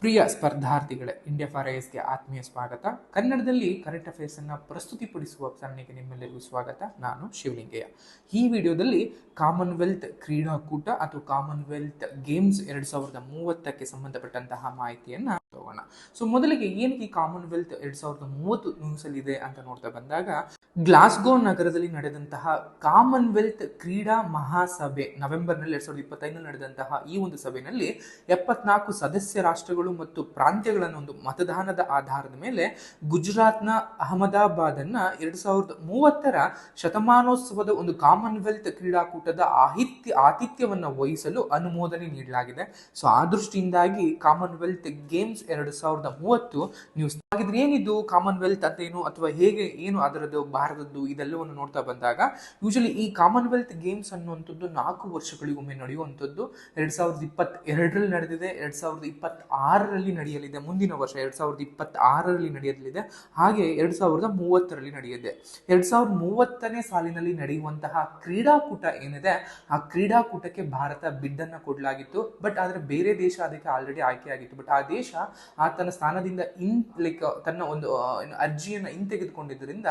Priya ಸ್ಪರ್ಧಾರ್ಥಿಗಳೇ, India for ಐಎಸ್ಗೆ ಆತ್ಮೀಯ ಸ್ವಾಗತ. ಕನ್ನಡದಲ್ಲಿ ಕರೆಂಟ್ ಅಫೇರ್ಸ್ ಅನ್ನ ಪ್ರಸ್ತುತಿಪಡಿಸುವ ಸರಣಿಗೆ ನಿಮ್ಮೆಲ್ಲರಿಗೂ ಸ್ವಾಗತ. ನಾನು ಶಿವಲಿಂಗಯ್ಯ. ಈ ವಿಡಿಯೋದಲ್ಲಿ ಕಾಮನ್ವೆಲ್ತ್ ಕ್ರೀಡಾಕೂಟ ಅಥವಾ ಕಾಮನ್ವೆಲ್ತ್ ಗೇಮ್ಸ್ 2030ಕ್ಕೆ ಸಂಬಂಧಪಟ್ಟಂತಹ ಮಾಹಿತಿಯನ್ನ ತಗೋಣ. ಸೊ ಮೊದಲಿಗೆ ಏನಕ್ಕೆ ಈ ಕಾಮನ್ವೆಲ್ತ್ 2030 ನ್ಯೂಸಲ್ಲಿದೆ ಅಂತ ನೋಡ್ತಾ ಬಂದಾಗ, ಗ್ಲಾಸ್ಗೋ ನಗರದಲ್ಲಿ ನಡೆದಂತಹ ಕಾಮನ್ವೆಲ್ತ್ ಕ್ರೀಡಾ ಮಹಾಸಭೆ ನವೆಂಬರ್ನಲ್ಲಿ 2025 ನಡೆದಂತಹ ಈ ಒಂದು ಸಭೆಯಲ್ಲಿ 74 ಸದಸ್ಯ ರಾಷ್ಟ್ರಗಳು ಮತ್ತು ಪ್ರಾಂತ್ಯಗಳನ್ನು ಒಂದು ಮತದಾನದ ಆಧಾರದ ಮೇಲೆ ಗುಜರಾತ್ನ ಅಹಮದಾಬಾದ್ ಅನ್ನ 2030ರ ಶತಮಾನೋತ್ಸವದ ಒಂದು ಕಾಮನ್ವೆಲ್ತ್ ಕ್ರೀಡಾಕೂಟದ ಆತಿಥ್ಯವನ್ನ ವಹಿಸಲು ಅನುಮೋದನೆ ನೀಡಲಾಗಿದೆ. ಸೊ ಆ ದೃಷ್ಟಿಯಿಂದಾಗಿ ಕಾಮನ್ವೆಲ್ತ್ ಗೇಮ್ಸ್ 2030 ನ್ಯೂಸ್ ಹಾಗಿದ್ರೆ ಏನಿದು ಕಾಮನ್ವೆಲ್ತ್ ಅಂತ ಏನು ಅಥವಾ ಹೇಗೆ ಏನು ಅದರದ್ದು ಭಾರತದ್ದು ಇದೆಲ್ಲವನ್ನು ನೋಡ್ತಾ ಬಂದಾಗ, ಯೂಶಲಿ ಈ ಕಾಮನ್ವೆಲ್ತ್ ಗೇಮ್ಸ್ ಅನ್ನುವಂಥದ್ದು 4 ವರ್ಷಗಳಿಗೊಮ್ಮೆ ನಡೆಯುವಂಥದ್ದು. 2022ರಲ್ಲಿ ನಡೆದಿದೆ, 2026ರಲ್ಲಿ ನಡೆಯಲಿದೆ, ಮುಂದಿನ ವರ್ಷ 2026ರಲ್ಲಿ ನಡೆಯಲಿದೆ, ಹಾಗೆ 2030ರಲ್ಲಿ ನಡೆಯಲಿದೆ. 2030ನೇ ಸಾಲಿನಲ್ಲಿ ನಡೆಯುವಂತಹ ಕ್ರೀಡಾಕೂಟ ಏನಿದೆ, ಆ ಕ್ರೀಡಾಕೂಟಕ್ಕೆ ಭಾರತ ಬಿಡ್ಡನ್ನ ಕೊಡಲಾಗಿತ್ತು. ಬಟ್ ಆದ್ರೆ ಬೇರೆ ದೇಶ ಅದಕ್ಕೆ ಆಲ್ರೆಡಿ ಆಯ್ಕೆಯಾಗಿತ್ತು. ಬಟ್ ಆ ದೇಶ ತನ್ನ ಸ್ಥಾನದಿಂದ ತನ್ನ ಒಂದು ಅರ್ಜಿಯನ್ನ ಹಿಂತೆಗೆದುಕೊಂಡಿದ್ದರಿಂದ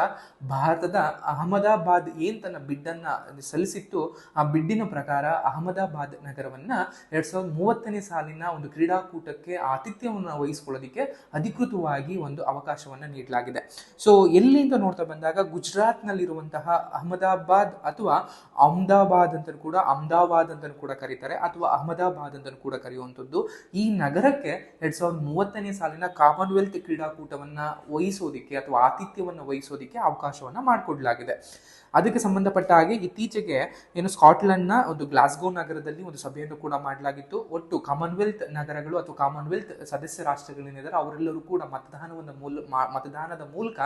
ಭಾರತದ ಅಹಮದಾಬಾದ್ ಏನ್ ತನ್ನ ಬಿಡ್ಡನ್ನ ಸಲ್ಲಿಸಿತ್ತು, ಆ ಬಿಡ್ಡಿನ ಪ್ರಕಾರ ಅಹಮದಾಬಾದ್ ನಗರವನ್ನ 2030ನೇ ಸಾಲಿನ ಒಂದು ಕ್ರೀಡಾಕೂಟಕ್ಕೆ ಆತಿಥ್ಯವನ್ನು ವಹಿಸಿಕೊಳ್ಳೋದಕ್ಕೆ ಅಧಿಕೃತವಾಗಿ ಒಂದು ಅವಕಾಶವನ್ನ ನೀಡಲಾಗಿದೆ. ಸೊ ಎಲ್ಲಿಂದ ನೋಡ್ತಾ ಬಂದಾಗ, ಗುಜರಾತ್ ನಲ್ಲಿರುವಂತಹ ಅಹಮದಾಬಾದ್ ಅಥವಾ ಅಹಮದಾಬಾದ್ ಅಂತ ಕೂಡ ಕರೀತಾರೆ, ಅಥವಾ ಅಹಮದಾಬಾದ್ ಅಂತ ಕೂಡ ಕರೆಯುವಂಥದ್ದು. ಈ ನಗರಕ್ಕೆ 2030ನೇ ಸಾಲಿನ ಕಾಮನ್ವೆಲ್ತ್ ಕ್ರೀಡಾಕೂಟವನ್ನ ವಹಿಸೋದಿಕ್ಕೆ ಅಥವಾ ಆತಿಥ್ಯವನ್ನ ವಹಿಸೋದಿಕ್ಕೆ ಅವಕಾಶವನ್ನ ಮಾಡಿಕೊಡ್ಲಾಗಿದೆ. ಅದಕ್ಕೆ ಸಂಬಂಧಪಟ್ಟ ಹಾಗೆ ಇತ್ತೀಚೆಗೆ ಏನು ಸ್ಕಾಟ್ಲೆಂಡ್ನ ಒಂದು ಗ್ಲಾಸ್ಗೋ ನಗರದಲ್ಲಿ ಒಂದು ಸಭೆಯನ್ನು ಕೂಡ ಮಾಡಲಾಗಿತ್ತು. ಒಟ್ಟು ಕಾಮನ್ವೆಲ್ತ್ ನಗರಗಳು ಅಥವಾ ಕಾಮನ್ವೆಲ್ತ್ ಸದಸ್ಯ ರಾಷ್ಟ್ರಗಳೇನಿದ್ದಾರೆ ಅವರೆಲ್ಲರೂ ಕೂಡ ಮತದಾನದ ಮೂಲಕ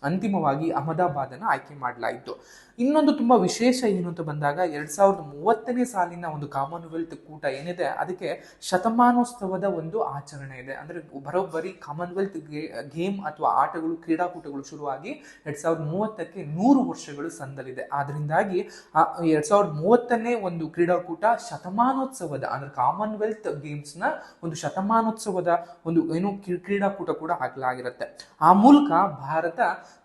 ಅಂತಿಮವಾಗಿ ಅಹಮದಾಬಾದ್ ಅನ್ನು ಆಯ್ಕೆ ಮಾಡಲಾಯಿತು. ಇನ್ನೊಂದು ತುಂಬಾ ವಿಶೇಷ ಏನು ಅಂತ ಬಂದಾಗ, 2030ನೇ ಸಾಲಿನ ಒಂದು ಕಾಮನ್ವೆಲ್ತ್ ಕೂಟ ಏನಿದೆ ಅದಕ್ಕೆ ಶತಮಾನೋತ್ಸವದ ಒಂದು ಆಚರಣೆ ಇದೆ. ಅಂದ್ರೆ ಬರೋಬ್ಬರಿ ಕಾಮನ್ವೆಲ್ತ್ ಗೇಮ್ ಅಥವಾ ಆಟಗಳು ಕ್ರೀಡಾಕೂಟಗಳು ಶುರುವಾಗಿ 2030ಕ್ಕೆ 100 ವರ್ಷಗಳು ಸಂದಲಿದೆ. ಆದ್ರಿಂದಾಗಿ 2030ನೇ ಒಂದು ಕ್ರೀಡಾಕೂಟ ಶತಮಾನೋತ್ಸವದ ಅಂದ್ರೆ ಕಾಮನ್ವೆಲ್ತ್ ಗೇಮ್ಸ್ ನ ಒಂದು ಶತಮಾನೋತ್ಸವದ ಒಂದು ಏನು ಕ್ರೀಡಾಕೂಟ ಕೂಡ ಹಾಕಲಾಗಿರುತ್ತೆ. ಆ ಮೂಲಕ ಭಾರತ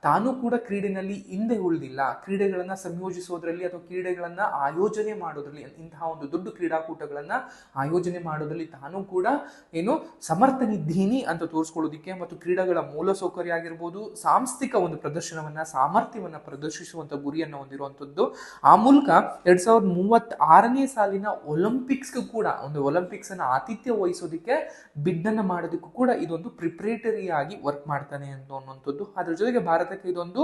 ತಾನು ಕೂಡ ಕ್ರೀಡೆನಲ್ಲಿ ಹಿಂದೆ ಉಳಿದಿಲ್ಲ, ಕ್ರೀಡೆಗಳನ್ನ ಸಂಯೋಜಿಸೋದ್ರಲ್ಲಿ ಅಥವಾ ಕ್ರೀಡೆಗಳನ್ನ ಆಯೋಜನೆ ಮಾಡೋದ್ರಲ್ಲಿ, ಇಂತಹ ಒಂದು ದೊಡ್ಡ ಕ್ರೀಡಾಕೂಟಗಳನ್ನ ಆಯೋಜನೆ ಮಾಡೋದ್ರಲ್ಲಿ ತಾನು ಕೂಡ ಏನು ಸಮರ್ಥನಿದ್ದೀನಿ ಅಂತ ತೋರಿಸ್ಕೊಳ್ಳೋದಿಕ್ಕೆ ಮತ್ತು ಕ್ರೀಡೆಗಳ ಮೂಲಸೌಕರ್ಯ ಆಗಿರ್ಬೋದು, ಸಾಂಸ್ಥಿಕ ಒಂದು ಪ್ರದರ್ಶನವನ್ನ ಸಾಮರ್ಥ್ಯವನ್ನ ಪ್ರದರ್ಶಿಸುವಂತ ಗುರಿಯನ್ನು ಹೊಂದಿರುವಂತದ್ದು. ಆ ಮೂಲಕ 2036ನೇ ಸಾಲಿನ ಒಲಿಂಪಿಕ್ಸ್ ಕೂಡ ಒಂದು ಒಲಿಂಪಿಕ್ಸ್ ಅನ್ನ ಆತಿಥ್ಯ ವಹಿಸೋದಿಕ್ಕೆ ಬಿಡ್ಡನ್ನ ಮಾಡೋದಕ್ಕೂ ಕೂಡ ಇದೊಂದು ಪ್ರಿಪರೇಟರಿ ಆಗಿ ವರ್ಕ್ ಮಾಡ್ತಾನೆ ಅನ್ನುವಂಥದ್ದು. ಅದ್ರ ಜೊತೆಗೆ ಭಾರತಕ್ಕೆ ಇದೊಂದು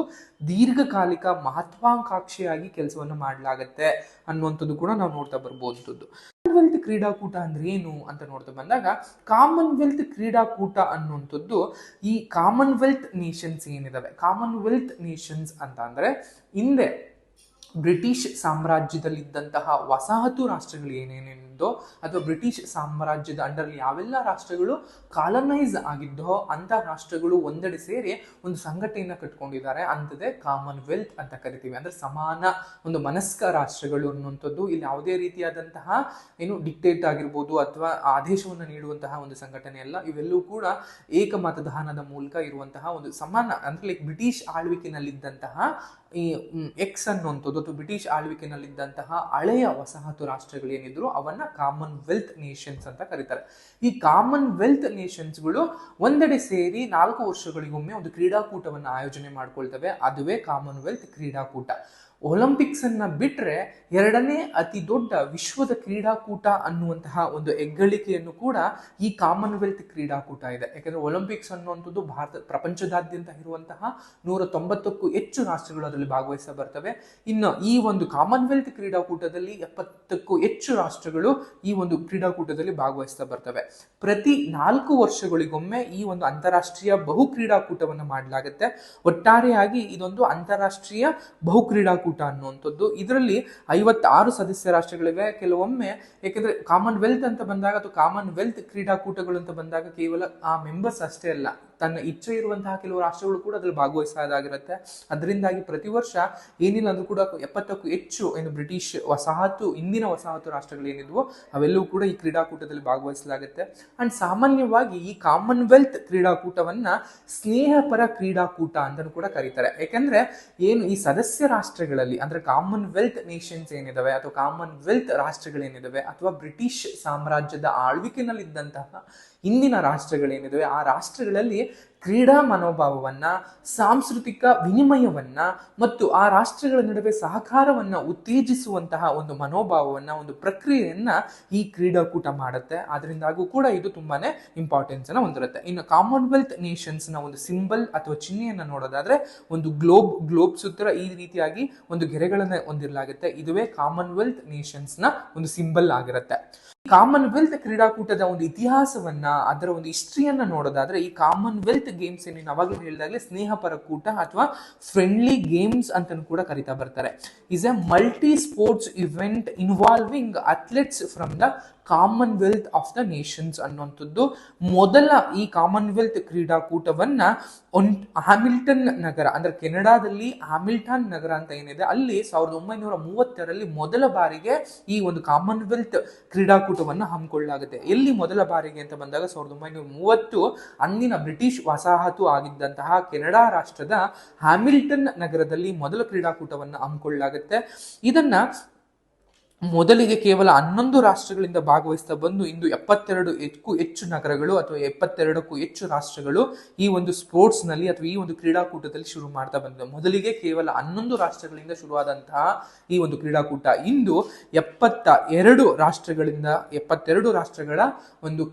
ದೀರ್ಘಕಾಲಿಕ ಮಹತ್ವಾಕಾಂಕ್ಷೆಯಾಗಿ ಕೆಲಸವನ್ನ ಮಾಡಲಾಗತ್ತೆ ಅನ್ನುವಂಥದ್ದು ಕೂಡ ನಾವು ನೋಡ್ತಾ ಬರ್ಬೋದಂಥದ್ದು. ಕಾಮನ್ವೆಲ್ತ್ ಕ್ರೀಡಾಕೂಟ ಅಂದ್ರೆ ಏನು ಅಂತ ನೋಡ್ತಾ ಬಂದಾಗ, ಕಾಮನ್ವೆಲ್ತ್ ಕ್ರೀಡಾಕೂಟ ಅನ್ನುವಂಥದ್ದು ಈ ಕಾಮನ್ವೆಲ್ತ್ ನೇಷನ್ಸ್ ಏನಿದಾವೆ, ಕಾಮನ್ವೆಲ್ತ್ ನೇಷನ್ಸ್ ಅಂತ ಅಂದ್ರೆ ಹಿಂದೆ ಬ್ರಿಟಿಷ್ ಸಾಮ್ರಾಜ್ಯದಲ್ಲಿದ್ದಂತಹ ವಸಾಹತು ರಾಷ್ಟ್ರಗಳು ಏನೇನಿದ್ದೋ ಅಥವಾ ಬ್ರಿಟಿಷ್ ಸಾಮ್ರಾಜ್ಯದ ಅಂಡರ್ ಯಾವೆಲ್ಲ ರಾಷ್ಟ್ರಗಳು ಕಾಲನೈಸ್ ಆಗಿದ್ದೋ ಅಂತ ರಾಷ್ಟ್ರಗಳು ಒಂದೆಡೆ ಸೇರಿ ಒಂದು ಸಂಘಟನೆಯನ್ನ ಕಟ್ಕೊಂಡಿದ್ದಾರೆ. ಅಂತದೇ ಕಾಮನ್ವೆಲ್ತ್ ಅಂತ ಕರಿತೀವಿ. ಅಂದ್ರೆ ಸಮಾನ ಒಂದು ಮನಸ್ಕ ರಾಷ್ಟ್ರಗಳು ಅನ್ನುವಂಥದ್ದು. ಇಲ್ಲಿ ಯಾವುದೇ ರೀತಿಯಾದಂತಹ ಏನು ಡಿಕ್ಟೇಟ್ ಆಗಿರ್ಬೋದು ಅಥವಾ ಆದೇಶವನ್ನು ನೀಡುವಂತಹ ಒಂದು ಸಂಘಟನೆ ಅಲ್ಲ. ಇವೆಲ್ಲವೂ ಕೂಡ ಏಕ ಮತದಾನದ ಮೂಲಕ ಇರುವಂತಹ ಒಂದು ಸಮಾನ ಅಂದ್ರೆ ಲೈಕ್ ಬ್ರಿಟಿಷ್ ಆಳ್ವಿಕೆನಲ್ಲಿದ್ದಂತಹ ಈ ಎಕ್ಸ್ ಅನ್ನುವಂಥದ್ದು ಅಥವಾ ಬ್ರಿಟಿಷ್ ಆಳ್ವಿಕೆನಲ್ಲಿದ್ದಂತಹ ಹಳೆಯ ವಸಾಹತು ರಾಷ್ಟ್ರಗಳು ಏನಿದ್ರು ಅವನ್ನ ಕಾಮನ್ವೆಲ್ತ್ ನೇಷನ್ಸ್ ಅಂತ ಕರೀತಾರೆ. ಈ ಕಾಮನ್ವೆಲ್ತ್ ನೇಷನ್ಸ್ಗಳು ಒಂದೆಡೆ ಸೇರಿ 4 ವರ್ಷಗಳಿಗೊಮ್ಮೆ ಒಂದು ಕ್ರೀಡಾಕೂಟವನ್ನ ಆಯೋಜನೆ ಮಾಡ್ಕೊಳ್ತವೆ. ಅದುವೇ ಕಾಮನ್ವೆಲ್ತ್ ಕ್ರೀಡಾಕೂಟ. ಒಲಿಂಪಿಕ್ಸ್ ಅನ್ನ ಬಿಟ್ರೆ ಎರಡನೇ ಅತಿ ದೊಡ್ಡ ವಿಶ್ವದ ಕ್ರೀಡಾಕೂಟ ಅನ್ನುವಂತಹ ಒಂದು ಹೆಗ್ಗಳಿಕೆಯನ್ನು ಕೂಡ ಈ ಕಾಮನ್ವೆಲ್ತ್ ಕ್ರೀಡಾಕೂಟ ಇದೆ. ಯಾಕಂದ್ರೆ ಒಲಿಂಪಿಕ್ಸ್ ಅನ್ನುವಂಥದ್ದು ಪ್ರಪಂಚದಾದ್ಯಂತ ಇರುವಂತಹ 190ಕ್ಕೂ ಹೆಚ್ಚು ರಾಷ್ಟ್ರಗಳು ಅದರಲ್ಲಿ ಭಾಗವಹಿಸ ಬರ್ತವೆ. ಇನ್ನು ಈ ಒಂದು ಕಾಮನ್ವೆಲ್ತ್ ಕ್ರೀಡಾಕೂಟದಲ್ಲಿ 70ಕ್ಕೂ ಹೆಚ್ಚು ರಾಷ್ಟ್ರಗಳು ಈ ಒಂದು ಕ್ರೀಡಾಕೂಟದಲ್ಲಿ ಭಾಗವಹಿಸ್ತಾ ಬರ್ತವೆ. ಪ್ರತಿ 4 ವರ್ಷಗಳಿಗೊಮ್ಮೆ ಈ ಒಂದು ಅಂತಾರಾಷ್ಟ್ರೀಯ ಬಹು ಕ್ರೀಡಾಕೂಟವನ್ನು ಮಾಡಲಾಗುತ್ತೆ. ಒಟ್ಟಾರೆಯಾಗಿ ಇದೊಂದು ಅಂತಾರಾಷ್ಟ್ರೀಯ ಬಹು ಕ್ರೀಡಾಕೂಟ ಅನ್ನುವಂಥದ್ದು. ಇದರಲ್ಲಿ 56 ಸದಸ್ಯ ರಾಷ್ಟ್ರಗಳಿವೆ. ಕೆಲವೊಮ್ಮೆ ಯಾಕಂದ್ರೆ ಕಾಮನ್ವೆಲ್ತ್ ಅಂತ ಬಂದಾಗ ಅಥವಾ ಕಾಮನ್ವೆಲ್ತ್ ಕ್ರೀಡಾಕೂಟಗಳು ಅಂತ ಬಂದಾಗ ಕೇವಲ ಆ ಮೆಂಬರ್ಸ್ ಅಷ್ಟೇ ಅಲ್ಲ, ತನ್ನ ಇಚ್ಛೆ ಇರುವಂತಹ ಕೆಲವು ರಾಷ್ಟ್ರಗಳು ಕೂಡ ಅದ್ರಲ್ಲಿ ಭಾಗವಹಿಸೋದಾಗಿರುತ್ತೆ. ಅದರಿಂದಾಗಿ ಪ್ರತಿ ವರ್ಷ ಏನಿಲ್ಲ ಅಂದ್ರೂ ಕೂಡ 70ಕ್ಕೂ ಹೆಚ್ಚು ಏನು ಬ್ರಿಟಿಷ್ ಇಂದಿನ ವಸಾಹತು ರಾಷ್ಟ್ರಗಳೇನಿದ್ವು ಅವೆಲ್ಲವೂ ಕೂಡ ಈ ಕ್ರೀಡಾಕೂಟದಲ್ಲಿ ಭಾಗವಹಿಸಲಾಗುತ್ತೆ. ಅಂಡ್ ಸಾಮಾನ್ಯವಾಗಿ ಈ ಕಾಮನ್ವೆಲ್ತ್ ಕ್ರೀಡಾಕೂಟವನ್ನ ಸ್ನೇಹಪರ ಕ್ರೀಡಾಕೂಟ ಅಂತಲೂ ಕೂಡ ಕರೀತಾರೆ. ಯಾಕಂದ್ರೆ ಏನು ಈ ಸದಸ್ಯ ರಾಷ್ಟ್ರಗಳಲ್ಲಿ ಅಂದ್ರೆ ಕಾಮನ್ವೆಲ್ತ್ ನೇಷನ್ಸ್ ಏನಿದಾವೆ ಅಥವಾ ಕಾಮನ್ವೆಲ್ತ್ ರಾಷ್ಟ್ರಗಳೇನಿದಾವೆ ಅಥವಾ ಬ್ರಿಟಿಷ್ ಸಾಮ್ರಾಜ್ಯದ ಆಳ್ವಿಕೆನಲ್ಲಿದ್ದಂತಹ ಇಂದಿನ ರಾಷ್ಟ್ರಗಳೇನಿದಾವೆ ಆ ರಾಷ್ಟ್ರಗಳಲ್ಲಿ ಕ್ರೀಡಾ ಮನೋಭಾವವನ್ನ, ಸಾಂಸ್ಕೃತಿಕ ವಿನಿಮಯವನ್ನ ಮತ್ತು ಆ ರಾಷ್ಟ್ರಗಳ ನಡುವೆ ಸಹಕಾರವನ್ನ ಉತ್ತೇಜಿಸುವಂತಹ ಒಂದು ಮನೋಭಾವವನ್ನ, ಒಂದು ಪ್ರಕ್ರಿಯೆಯನ್ನ ಈ ಕ್ರೀಡಾಕೂಟ ಮಾಡುತ್ತೆ. ಅದರಿಂದಾಗೂ ಕೂಡ ಇದು ತುಂಬಾನೇ ಇಂಪಾರ್ಟೆನ್ಸ್ ಅನ್ನ ಹೊಂದಿರುತ್ತೆ. ಇನ್ನು ಕಾಮನ್ವೆಲ್ತ್ ನೇಷನ್ಸ್ ನ ಒಂದು ಸಿಂಬಲ್ ಅಥವಾ ಚಿಹ್ನೆಯನ್ನ ನೋಡೋದಾದ್ರೆ ಒಂದು ಗ್ಲೋಬ್ ಸುತ್ತರ ಈ ರೀತಿಯಾಗಿ ಒಂದು ಗೆರೆಗಳನ್ನ ಹೊಂದಿರಲಾಗುತ್ತೆ. ಇದುವೇ ಕಾಮನ್ವೆಲ್ತ್ ನೇಷನ್ಸ್ ನ ಒಂದು ಸಿಂಬಲ್ ಆಗಿರುತ್ತೆ. ಕಾಮನ್ವೆಲ್ತ್ ಕ್ರೀಡಾಕೂಟದ ಒಂದು ಇತಿಹಾಸವನ್ನ, ಅದರ ಒಂದು ಹಿಸ್ಟ್ರಿಯನ್ನ ನೋಡೋದಾದ್ರೆ ಈ ಕಾಮನ್ವೆಲ್ತ್ ಗೇಮ್ಸ್ ಏನು ಅವಾಗಲೇ ಹೇಳಿದಾಗಲೇ ಸ್ನೇಹಪರ ಕೂಟ ಅಥವಾ ಫ್ರೆಂಡ್ಲಿ ಗೇಮ್ಸ್ ಅಂತಲೂ ಕೂಡ ಕರೀತಾ ಬರ್ತಾರೆ. Is A multi sports event involving athletes from the Commonwealth of the Nations ಅನ್ನುವಂಥದ್ದು ಮೊದಲ ಈ ಕಾಮನ್ವೆಲ್ತ್ ಕ್ರೀಡಾಕೂಟವನ್ನ ಹ್ಯಾಮಿಲ್ಟನ್ ನಗರ ಅಂದ್ರೆ ಕೆನಡಾದಲ್ಲಿ ಹ್ಯಾಮಿಲ್ಟನ್ ನಗರ ಅಂತ ಏನಿದೆ ಅಲ್ಲಿ 1930ರಲ್ಲಿ ಮೊದಲ ಬಾರಿಗೆ ಈ ಒಂದು ಕಾಮನ್ವೆಲ್ತ್ ಕ್ರೀಡಾಕೂಟವನ್ನು ಹಮ್ಮಿಕೊಳ್ಳಲಾಗುತ್ತೆ. ಎಲ್ಲಿ ಮೊದಲ ಬಾರಿಗೆ ಅಂತ ಬಂದಾಗ 1930 ಅಂದಿನ ಬ್ರಿಟಿಷ್ ವಸಾಹತು ಆಗಿದ್ದಂತಹ ಕೆನಡಾ ರಾಷ್ಟ್ರದ ಹ್ಯಾಮಿಲ್ಟನ್ ನಗರದಲ್ಲಿ ಮೊದಲ ಕ್ರೀಡಾಕೂಟವನ್ನು ಹಮ್ಮಿಕೊಳ್ಳಲಾಗುತ್ತೆ. ಇದನ್ನ ಮೊದಲಿಗೆ ಕೇವಲ 11 ರಾಷ್ಟ್ರಗಳಿಂದ ಭಾಗವಹಿಸ್ತಾ ಬಂದು ಇಂದು 72ಕ್ಕೂ ಹೆಚ್ಚು ನಗರಗಳು ಅಥವಾ 72ಕ್ಕೂ ಹೆಚ್ಚು ರಾಷ್ಟ್ರಗಳು ಈ ಒಂದು ಸ್ಪೋರ್ಟ್ಸ್ ನಲ್ಲಿ ಅಥವಾ ಈ ಒಂದು ಕ್ರೀಡಾಕೂಟದಲ್ಲಿ ಶುರು ಮಾಡ್ತಾ ಬಂದಿದೆ. ಮೊದಲಿಗೆ ಕೇವಲ 11 ರಾಷ್ಟ್ರಗಳಿಂದ ಶುರುವಾದಂತಹ ಈ ಒಂದು ಕ್ರೀಡಾಕೂಟ ಇಂದು 72 ರಾಷ್ಟ್ರಗಳ ಒಂದು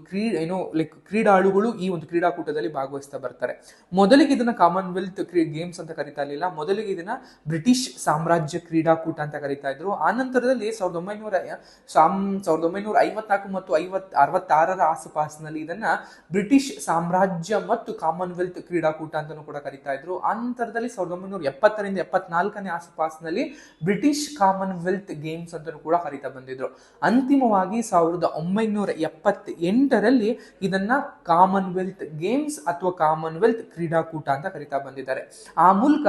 ಕ್ರೀಡಾಳುಗಳು ಈ ಒಂದು ಕ್ರೀಡಾಕೂಟದಲ್ಲಿ ಭಾಗವಹಿಸ್ತಾ ಬರ್ತಾರೆ. ಮೊದಲಿಗೆ ಇದನ್ನ ಕಾಮನ್ವೆಲ್ತ್ ಗೇಮ್ಸ್ ಅಂತ ಕರಿತಾ ಇರಲಿಲ್ಲ. ಮೊದಲಿಗೆ ಇದನ್ನ ಬ್ರಿಟಿಷ್ ಸಾಮ್ರಾಜ್ಯ ಕ್ರೀಡಾಕೂಟ ಅಂತ ಕರಿತಾ ಇದ್ರು. ಆ ನಂತರದಲ್ಲಿ 1954 ಮತ್ತು 66ರ ಆಸುಪಾಸಿನಲ್ಲಿ ಇದನ್ನ ಬ್ರಿಟಿಷ್ ಸಾಮ್ರಾಜ್ಯ ಮತ್ತು ಕಾಮನ್ವೆಲ್ತ್ ಕ್ರೀಡಾಕೂಟ ಅಂತಾನೂ ಕೂಡ ಕರಿತಾ ಇದ್ರು. ಆ ನಂತರದಲ್ಲಿ 1970ರಿಂದ 74ನೇ ಆಸುಪಾಸಿನಲ್ಲಿ ಬ್ರಿಟಿಷ್ ಕಾಮನ್ವೆಲ್ತ್ ಗೇಮ್ಸ್ ಅಂತಾನೂ ಕೂಡ ಕರಿತಾ ಬಂದಿದ್ರು. ಅಂತಿಮವಾಗಿ 1978ರಲ್ಲಿ ಇದನ್ನ ಕಾಮನ್ವೆಲ್ತ್ ಗೇಮ್ಸ್ ಅಥವಾ ಕಾಮನ್ವೆಲ್ತ್ ಕ್ರೀಡಾಕೂಟ ಅಂತ ಕರಿತಾ ಬಂದಿದ್ದಾರೆ. ಆ ಮೂಲಕ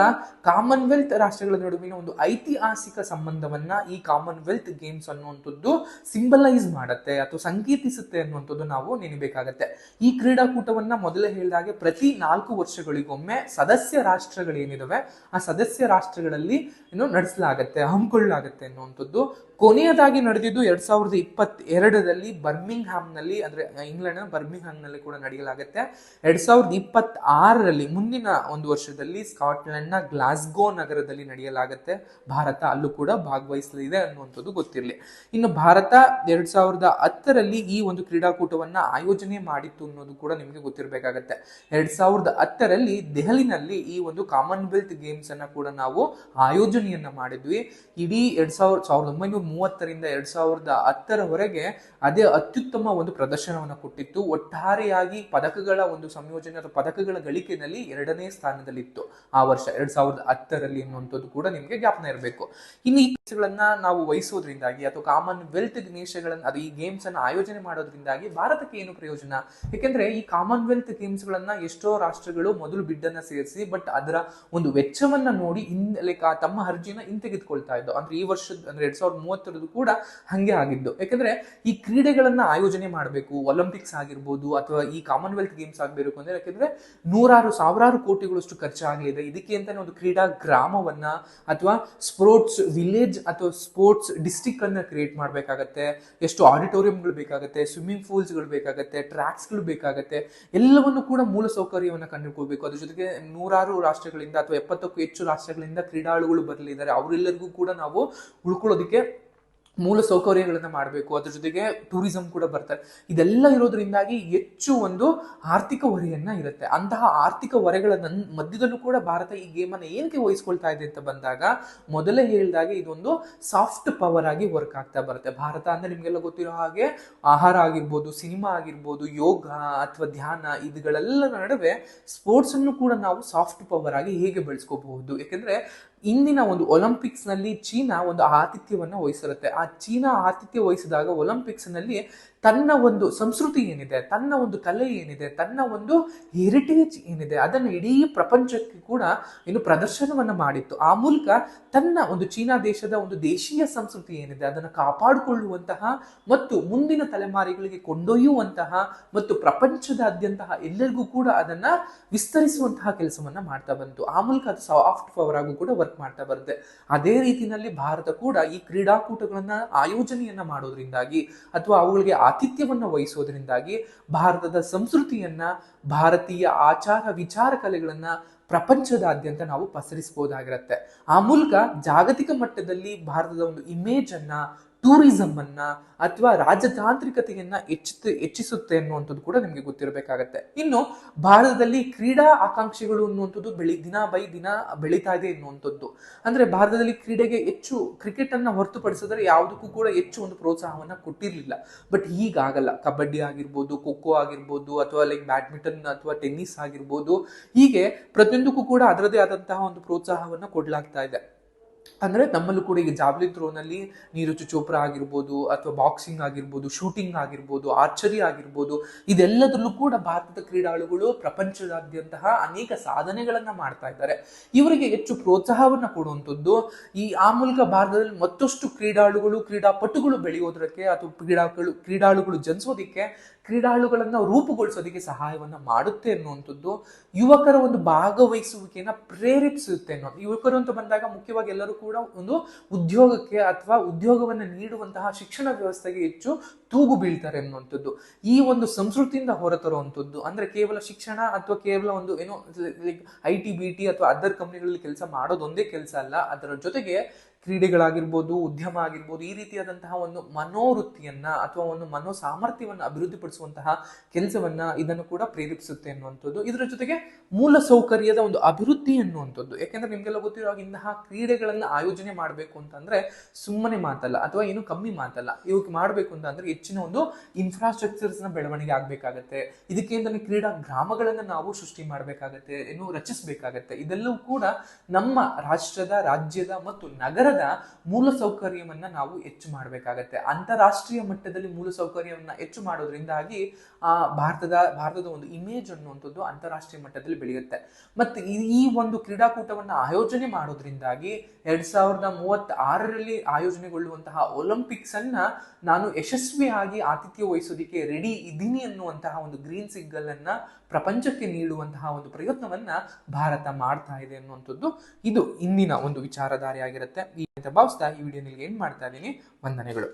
ಕಾಮನ್ವೆಲ್ತ್ ರಾಷ್ಟ್ರಗಳ ನಡುವಿನ ಒಂದು ಐತಿಹಾಸಿಕ ಸಂಬಂಧವನ್ನ ಈ ಕಾಮನ್ವೆಲ್ತ್ ಗೇಮ್ಸ್ ಅನ್ನುವಂಥದ್ದು ಸಿಂಬಲೈಸ್ ಮಾಡುತ್ತೆ ಅಥವಾ ಸಂಕೇತಿಸುತ್ತೆ ಅನ್ನುವಂಥದ್ದು ನಾವು ನೆನಬೇಕಾಗತ್ತೆ. ಈ ಕ್ರೀಡಾಕೂಟವನ್ನ ಮೊದಲೇ ಹೇಳಿದಾಗೆ ಪ್ರತಿ 4 ವರ್ಷಗಳಿಗೊಮ್ಮೆ ಸದಸ್ಯ ರಾಷ್ಟ್ರಗಳೇನಿದಾವೆ ಆ ಸದಸ್ಯ ರಾಷ್ಟ್ರಗಳಲ್ಲಿ ನಡೆಸಲಾಗತ್ತೆ, ಹಮ್ಮಿಕೊಳ್ಳಲಾಗತ್ತೆ ಅನ್ನುವಂಥದ್ದು. ಕೊನೆಯದಾಗಿ ನಡೆದಿದ್ದು 2022ರಲ್ಲಿ ಬರ್ಮಿಂಗ್ಹ್ಯಾಮ್ ನಲ್ಲಿ ಅಂದ್ರೆ ಇಂಗ್ಲೆಂಡ್ ಬರ್ಮಿಂಗ್ಹ್ಯಾಮ್ ನಲ್ಲಿ ಕೂಡ ನಡೆಯಲಾಗುತ್ತೆ. 2026ರಲ್ಲಿ ಮುಂದಿನ ಒಂದು ವರ್ಷದಲ್ಲಿ ಸ್ಕಾಟ್ಲೆಂಡ್ ನ ಗ್ಲಾಸ್ಗೋ ನಗರದಲ್ಲಿ ನಡೆಯಲಾಗುತ್ತೆ. ಭಾರತ ಅಲ್ಲೂ ಕೂಡ ಭಾಗವಹಿಸಲಿದೆ ಅನ್ನುವಂಥದ್ದು ಗೊತ್ತಿರಲಿ. ಇನ್ನು ಭಾರತ 2010ರಲ್ಲಿ ಈ ಒಂದು ಕ್ರೀಡಾಕೂಟವನ್ನ ಆಯೋಜನೆ ಮಾಡಿತ್ತು ಅನ್ನೋದು ಕೂಡ ನಿಮಗೆ ಗೊತ್ತಿರಬೇಕಾಗತ್ತೆ. 2010ರಲ್ಲಿ ದೆಹಲಿನಲ್ಲಿ ಈ ಒಂದು ಕಾಮನ್ವೆಲ್ತ್ ಗೇಮ್ಸ್ ಅನ್ನ ಕೂಡ ನಾವು ಆಯೋಜನೆಯನ್ನ ಮಾಡಿದ್ವಿ. ಇಡೀ 1930ರಿಂದ 2010ರವರೆಗೆ ಅದೇ ಅತ್ಯುತ್ತಮ ಒಂದು ಪ್ರದರ್ಶನವನ್ನು ಕೊಟ್ಟಿತ್ತು. ಒಟ್ಟಾರೆಯಾಗಿ ಪದಕಗಳ ಒಂದು ಸಂಯೋಜನೆ ಅಥವಾ ಪದಕಗಳ ಗಳಿಕೆಯಲ್ಲಿ 2ನೇ ಸ್ಥಾನದಲ್ಲಿತ್ತು ಆ ವರ್ಷ 2010ರಲ್ಲಿ ಅನ್ನುವಂಥದ್ದು ಕೂಡ ನಿಮಗೆ ಜ್ಞಾಪನ ಇರಬೇಕು. ಇನ್ನು ಈ ಗಳನ್ನ ನಾವು ವಹಿಸೋದ್ರಿಂದಾಗಿ ಅಥವಾ ಕಾಮನ್ವೆಲ್ತ್ ದೇಶಗಳನ್ನ ಅದು ಈ ಗೇಮ್ಸ್ ಅನ್ನ ಆಯೋಜನೆ ಮಾಡೋದ್ರಿಂದಾಗಿ ಭಾರತಕ್ಕೆ ಏನು ಪ್ರಯೋಜನ? ಯಾಕೆಂದ್ರೆ ಈ ಕಾಮನ್ವೆಲ್ತ್ ಗೇಮ್ಸ್ ಗಳನ್ನ ಎಷ್ಟೋ ರಾಷ್ಟ್ರಗಳು ಮೊದಲು ಬಿಡ್ಡನ್ನ ಸೇರಿಸಿ ಬಟ್ ಅದರ ಒಂದು ವೆಚ್ಚವನ್ನ ನೋಡಿ ತಮ್ಮ ಅರ್ಜಿನ ಹಿಂತೆಗೆದುಕೊಳ್ತಾ ಇದ್ದು. ಅಂದ್ರೆ ಈ ವರ್ಷದ ಅಂದ್ರೆ 2030 ಕೂಡ ಹಂಗೆ ಆಗಿದ್ದು. ಯಾಕಂದ್ರೆ ಈ ಕ್ರೀಡೆಗಳನ್ನ ಆಯೋಜನೆ ಮಾಡಬೇಕು, ಒಲಿಂಪಿಕ್ಸ್ ಆಗಿರ್ಬೋದು ಅಥವಾ ಈ ಕಾಮನ್ವೆಲ್ತ್ ಗೇಮ್ಸ್ ಆಗ್ಬೇಕು ಅಂದ್ರೆ ಯಾಕಂದ್ರೆ ಸಾವಿರಾರು ಕೋಟಿಗಳಷ್ಟು ಖರ್ಚಾಗಲಿದೆ. ಇದಕ್ಕೆ ಅಂತಾನೆ ಒಂದು ಕ್ರೀಡಾ ಗ್ರಾಮವನ್ನ ಅಥವಾ ಸ್ಪೋರ್ಟ್ಸ್ ವಿಲೇಜ್ ಅಥವಾ ಸ್ಪೋರ್ಟ್ಸ್ ಡಿಸ್ಟ್ರಿಕ್ಟ್ ಅನ್ನ ಕ್ರಿಯೇಟ್ ಮಾಡಬೇಕಾಗತ್ತೆ. ಎಷ್ಟು ಆಡಿಟೋರಿಯಂಗಳು ಬೇಕಾಗತ್ತೆ, ಸ್ವಿಮ್ಮಿಂಗ್ ಪೂಲ್ಸ್ ಗಳು ಬೇಕಾಗತ್ತೆ, ಟ್ರ್ಯಾಕ್ಸ್ ಗಳು ಬೇಕಾಗತ್ತೆ. ಎಲ್ಲವನ್ನು ಕೂಡ ಮೂಲ ಸೌಕರ್ಯವನ್ನ ಕಂಡುಕೊಳ್ಬೇಕು. ಅದ್ರ ಜೊತೆಗೆ 100 ರಾಷ್ಟ್ರಗಳಿಂದ ಅಥವಾ 70ಕ್ಕೂ ಹೆಚ್ಚು ರಾಷ್ಟ್ರಗಳಿಂದ ಕ್ರೀಡಾಳುಗಳು ಬರಲಿದ್ದಾರೆ. ಅವರೆಲ್ಲರಿಗೂ ಕೂಡ ನಾವು ಉಳ್ಕೊಳ್ಳೋದಕ್ಕೆ ಮೂಲ ಸೌಕರ್ಯಗಳನ್ನ ಮಾಡಬೇಕು. ಅದ್ರ ಜೊತೆಗೆ ಟೂರಿಸಂ ಕೂಡ ಬರ್ತಾರೆ. ಇದೆಲ್ಲ ಇರೋದ್ರಿಂದಾಗಿ ಹೆಚ್ಚು ಒಂದು ಆರ್ಥಿಕ ಹೊರೆಯನ್ನ ಇರುತ್ತೆ. ಅಂತಹ ಆರ್ಥಿಕ ಹೊರೆಗಳ ಮಧ್ಯದಲ್ಲೂ ಕೂಡ ಭಾರತ ಈ ಗೇಮ್ ಅನ್ನ ಏನಕ್ಕೆ ವಹಿಸ್ಕೊಳ್ತಾ ಇದೆ ಅಂತ ಬಂದಾಗ ಮೊದಲೇ ಹೇಳಿದಾಗೆ ಇದೊಂದು ಸಾಫ್ಟ್ ಪವರ್ ಆಗಿ ವರ್ಕ್ ಆಗ್ತಾ ಬರುತ್ತೆ. ಭಾರತ ಅಂದ್ರೆ ನಿಮ್ಗೆಲ್ಲ ಗೊತ್ತಿರೋ ಹಾಗೆ ಆಹಾರ ಆಗಿರ್ಬೋದು, ಸಿನಿಮಾ ಆಗಿರ್ಬೋದು, ಯೋಗ ಅಥವಾ ಧ್ಯಾನ ಇದುಗಳೆಲ್ಲ ನಡುವೆ ಸ್ಪೋರ್ಟ್ಸ್ ಅನ್ನು ಕೂಡ ನಾವು ಸಾಫ್ಟ್ ಪವರ್ ಆಗಿ ಹೇಗೆ ಬೆಳೆಸ್ಕೋಬಹುದು. ಯಾಕಂದ್ರೆ ಇಂದಿನ ಒಂದು ಒಲಿಂಪಿಕ್ಸ್ ನಲ್ಲಿ ಚೀನಾ ಒಂದು ಆತಿಥ್ಯವನ್ನ ವಹಿಸಿರುತ್ತೆ. ಆ ಚೀನಾ ಆತಿಥ್ಯ ವಹಿಸಿದಾಗ ಒಲಿಂಪಿಕ್ಸ್ ನಲ್ಲಿ ತನ್ನ ಒಂದು ಸಂಸ್ಕೃತಿ ಏನಿದೆ, ತನ್ನ ಒಂದು ಕಲೆ ಏನಿದೆ, ತನ್ನ ಒಂದು ಹೆರಿಟೇಜ್ ಏನಿದೆ, ಅದನ್ನು ಇಡೀ ಪ್ರಪಂಚಕ್ಕೆ ಕೂಡ ಏನು ಪ್ರದರ್ಶನವನ್ನ ಮಾಡಿತ್ತು. ಆ ಮೂಲಕ ತನ್ನ ಒಂದು ಚೀನಾ ದೇಶದ ಒಂದು ದೇಶೀಯ ಸಂಸ್ಕೃತಿ ಏನಿದೆ ಅದನ್ನು ಕಾಪಾಡಿಕೊಳ್ಳುವಂತಹ ಮತ್ತು ಮುಂದಿನ ತಲೆಮಾರಿಗಳಿಗೆ ಕೊಂಡೊಯ್ಯುವಂತಹ ಮತ್ತು ಪ್ರಪಂಚದಾದ್ಯಂತಹ ಎಲ್ಲರಿಗೂ ಕೂಡ ಅದನ್ನ ವಿಸ್ತರಿಸುವಂತಹ ಕೆಲಸವನ್ನ ಮಾಡ್ತಾ ಬಂತು. ಆ ಮೂಲಕ ಅದು ಸಾಫ್ಟ್ ಪವರ್ ಆಗೂ ಕೂಡ ವರ್ಕ್ ಮಾಡ್ತಾ ಬರುತ್ತೆ. ಅದೇ ರೀತಿಯಲ್ಲಿ ಭಾರತ ಕೂಡ ಈ ಕ್ರೀಡಾಕೂಟಗಳನ್ನ ಆಯೋಜನೆಯನ್ನ ಮಾಡೋದ್ರಿಂದಾಗಿ ಅಥವಾ ಅವುಗಳಿಗೆ ಆತಿಥ್ಯವನ್ನ ವಹಿಸೋದ್ರಿಂದಾಗಿ ಭಾರತದ ಸಂಸ್ಕೃತಿಯನ್ನ, ಭಾರತೀಯ ಆಚಾರ ವಿಚಾರ ಕಲೆಗಳನ್ನ ಪ್ರಪಂಚದಾದ್ಯಂತ ನಾವು ಪಸರಿಸಬಹುದಾಗಿರುತ್ತೆ. ಆ ಮೂಲಕ ಜಾಗತಿಕ ಮಟ್ಟದಲ್ಲಿ ಭಾರತದ ಒಂದು ಇಮೇಜ್ ಅನ್ನ, ಟೂರಿಸಂ ಅನ್ನ ಅಥವಾ ರಾಜತಾಂತ್ರಿಕತೆಯನ್ನ ಹೆಚ್ಚಿಸುತ್ತೆ ಅನ್ನುವಂಥದ್ದು ಕೂಡ ನಿಮಗೆ ಗೊತ್ತಿರಬೇಕಾಗತ್ತೆ. ಇನ್ನು ಭಾರತದಲ್ಲಿ ಕ್ರೀಡಾ ಆಕಾಂಕ್ಷೆಗಳು ಅನ್ನುವಂಥದ್ದು ದಿನ ಬೈ ದಿನ ಬೆಳೀತಾ ಇದೆ ಎನ್ನುವಂಥದ್ದು. ಅಂದ್ರೆ ಭಾರತದಲ್ಲಿ ಕ್ರೀಡೆಗೆ ಹೆಚ್ಚು ಕ್ರಿಕೆಟ್ ಅನ್ನ ಹೊರತುಪಡಿಸಿದ್ರೆ ಯಾವುದಕ್ಕೂ ಕೂಡ ಹೆಚ್ಚು ಒಂದು ಪ್ರೋತ್ಸಾಹವನ್ನ ಕೊಟ್ಟಿರ್ಲಿಲ್ಲ. ಬಟ್ ಹೀಗಾಗಲ್ಲ. ಕಬಡ್ಡಿ ಆಗಿರ್ಬೋದು, ಖೋ ಖೋ ಆಗಿರ್ಬೋದು, ಅಥವಾ ಲೈಕ್ ಬ್ಯಾಡ್ಮಿಂಟನ್ ಅಥವಾ ಟೆನ್ನಿಸ್ ಆಗಿರ್ಬೋದು, ಹೀಗೆ ಪ್ರತಿಯೊಂದಕ್ಕೂ ಕೂಡ ಅದರದೇ ಆದಂತಹ ಒಂದು ಪ್ರೋತ್ಸಾಹವನ್ನ ಕೊಡ್ಲಾಗ್ತಾ ಇದೆ. ಅಂದ್ರೆ ನಮ್ಮಲ್ಲೂ ಕೂಡ ಈಗ ಜಾವ್ಲಿನ್ ಥ್ರೋನಲ್ಲಿ ನೀರಜ್ ಚೋಪ್ರಾ ಆಗಿರ್ಬೋದು, ಅಥವಾ ಬಾಕ್ಸಿಂಗ್ ಆಗಿರ್ಬೋದು, ಶೂಟಿಂಗ್ ಆಗಿರ್ಬೋದು, ಆರ್ಚರಿ ಆಗಿರ್ಬೋದು, ಇದೆಲ್ಲದರಲ್ಲೂ ಕೂಡ ಭಾರತದ ಕ್ರೀಡಾಳುಗಳು ಪ್ರಪಂಚದಾದ್ಯಂತಹ ಅನೇಕ ಸಾಧನೆಗಳನ್ನ ಮಾಡ್ತಾ ಇದ್ದಾರೆ. ಇವರಿಗೆ ಹೆಚ್ಚು ಪ್ರೋತ್ಸಾಹವನ್ನ ಕೊಡುವಂಥದ್ದು ಆ ಮೂಲಕ ಭಾರತದಲ್ಲಿ ಮತ್ತಷ್ಟು ಕ್ರೀಡಾಪಟುಗಳು ಬೆಳೆಯೋದಕ್ಕೆ ಅಥವಾ ಕ್ರೀಡಾಳುಗಳು ಜನಿಸೋದಿಕ್ಕೆ, ಕ್ರೀಡಾಳುಗಳನ್ನ ರೂಪುಗೊಳಿಸೋದಕ್ಕೆ ಸಹಾಯವನ್ನ ಮಾಡುತ್ತೆ ಅನ್ನುವಂಥದ್ದು, ಯುವಕರ ಒಂದು ಭಾಗವಹಿಸುವಿಕೆಯನ್ನ ಪ್ರೇರೇಪಿಸುತ್ತೆ ಅನ್ನೋದು. ಯುವಕರು ಅಂತ ಬಂದಾಗ ಮುಖ್ಯವಾಗಿ ಎಲ್ಲರೂ ಕೂಡ ಒಂದು ಉದ್ಯೋಗಕ್ಕೆ ಅಥವಾ ಉದ್ಯೋಗವನ್ನ ನೀಡುವಂತಹ ಶಿಕ್ಷಣ ವ್ಯವಸ್ಥೆಗೆ ಹೆಚ್ಚು ತೂಗು ಬೀಳ್ತಾರೆ ಅನ್ನುವಂಥದ್ದು. ಈ ಒಂದು ಸಂಸ್ಕೃತಿಯಿಂದ ಹೊರತರುವಂಥದ್ದು ಅಂದ್ರೆ ಕೇವಲ ಶಿಕ್ಷಣ ಅಥವಾ ಕೇವಲ ಒಂದು ಏನೋ ಲೈಕ್ IT, BT ಅಥವಾ ಅದರ್ ಕಂಪ್ನಿಗಳಲ್ಲಿ ಕೆಲಸ ಮಾಡೋದೊಂದೇ ಕೆಲಸ ಅಲ್ಲ. ಅದರ ಜೊತೆಗೆ ಕ್ರೀಡೆಗಳಾಗಿರ್ಬೋದು, ಉದ್ಯಮ ಆಗಿರ್ಬೋದು, ಈ ರೀತಿಯಾದಂತಹ ಒಂದು ಮನೋವೃತ್ತಿಯನ್ನ ಅಥವಾ ಒಂದು ಮನೋ ಸಾಮರ್ಥ್ಯವನ್ನ ಅಭಿವೃದ್ಧಿಪಡಿಸುವಂತಹ ಕೆಲಸವನ್ನ ಇದನ್ನು ಕೂಡ ಪ್ರೇರೇಪಿಸುತ್ತೆ ಅನ್ನುವಂಥದ್ದು. ಇದರ ಜೊತೆಗೆ ಮೂಲ ಸೌಕರ್ಯದ ಒಂದು ಅಭಿವೃದ್ಧಿ ಅನ್ನುವಂಥದ್ದು. ಯಾಕೆಂದ್ರೆ ನಿಮ್ಗೆಲ್ಲ ಗೊತ್ತಿರೋ ಇಂತಹ ಕ್ರೀಡೆಗಳನ್ನ ಆಯೋಜನೆ ಮಾಡಬೇಕು ಅಂತಂದ್ರೆ ಸುಮ್ಮನೆ ಮಾತಲ್ಲ ಅಥವಾ ಏನು ಕಮ್ಮಿ ಮಾತಲ್ಲ. ಇವಕ್ಕೆ ಮಾಡಬೇಕು ಅಂತಂದ್ರೆ ಹೆಚ್ಚಿನ ಒಂದು ಇನ್ಫ್ರಾಸ್ಟ್ರಕ್ಚರ್ಸ್ ನ ಬೆಳವಣಿಗೆ ಆಗ್ಬೇಕಾಗತ್ತೆ. ಇದಕ್ಕೆ ಅಂತಾನೆ ಕ್ರೀಡಾ ಗ್ರಾಮಗಳನ್ನ ನಾವು ಸೃಷ್ಟಿ ಮಾಡಬೇಕಾಗತ್ತೆ, ರಚಿಸಬೇಕಾಗತ್ತೆ. ಇದೆಲ್ಲವೂ ಕೂಡ ನಮ್ಮ ರಾಜ್ಯದ ಮತ್ತು ನಗರದ ಮೂಲ ಸೌಕರ್ಯವನ್ನ ನಾವು ಹೆಚ್ಚು ಮಾಡಬೇಕಾಗತ್ತೆ. ಅಂತಾರಾಷ್ಟ್ರೀಯ ಮಟ್ಟದಲ್ಲಿ ಮೂಲ ಸೌಕರ್ಯವನ್ನ ಹೆಚ್ಚು ಮಾಡೋದ್ರಿಂದಾಗಿ ಭಾರತದ ಒಂದು ಇಮೇಜ್ ಅನ್ನುವಂಥದ್ದು ಅಂತಾರಾಷ್ಟ್ರೀಯ ಮಟ್ಟದಲ್ಲಿ ಬೆಳೆಯುತ್ತೆ. ಮತ್ತೆ ಈ ಒಂದು ಕ್ರೀಡಾಕೂಟವನ್ನ ಆಯೋಜನೆ ಮಾಡೋದ್ರಿಂದಾಗಿ 2036ರಲ್ಲಿ ಆಯೋಜನೆಗೊಳ್ಳುವಂತಹ ಒಲಿಂಪಿಕ್ಸ್ ಅನ್ನ ನಾನು ಯಶಸ್ವಿಯಾಗಿ ಆತಿಥ್ಯ ವಹಿಸೋದಿಕ್ಕೆ ರೆಡಿ ಇದ್ದೀನಿ ಅನ್ನುವಂತಹ ಒಂದು ಗ್ರೀನ್ ಸಿಗ್ನಲ್ ಅನ್ನ ಪ್ರಪಂಚಕ್ಕೆ ನೀಡುವಂತಹ ಒಂದು ಪ್ರಯತ್ನವನ್ನ ಭಾರತ ಮಾಡ್ತಾ ಇದೆ ಅನ್ನುವಂಥದ್ದು ಇದು ಇಂದಿನ ಒಂದು ವಿಚಾರಧಾರೆ ಆಗಿರುತ್ತೆ. ಈ ಭಾವಿಸ್ತಾ ಈ ವಿಡಿಯೋ ನಿಮಗೆ ಏನ್ ಮಾಡ್ತಾ ಇದ್ದೀನಿ. ವಂದನೆಗಳು.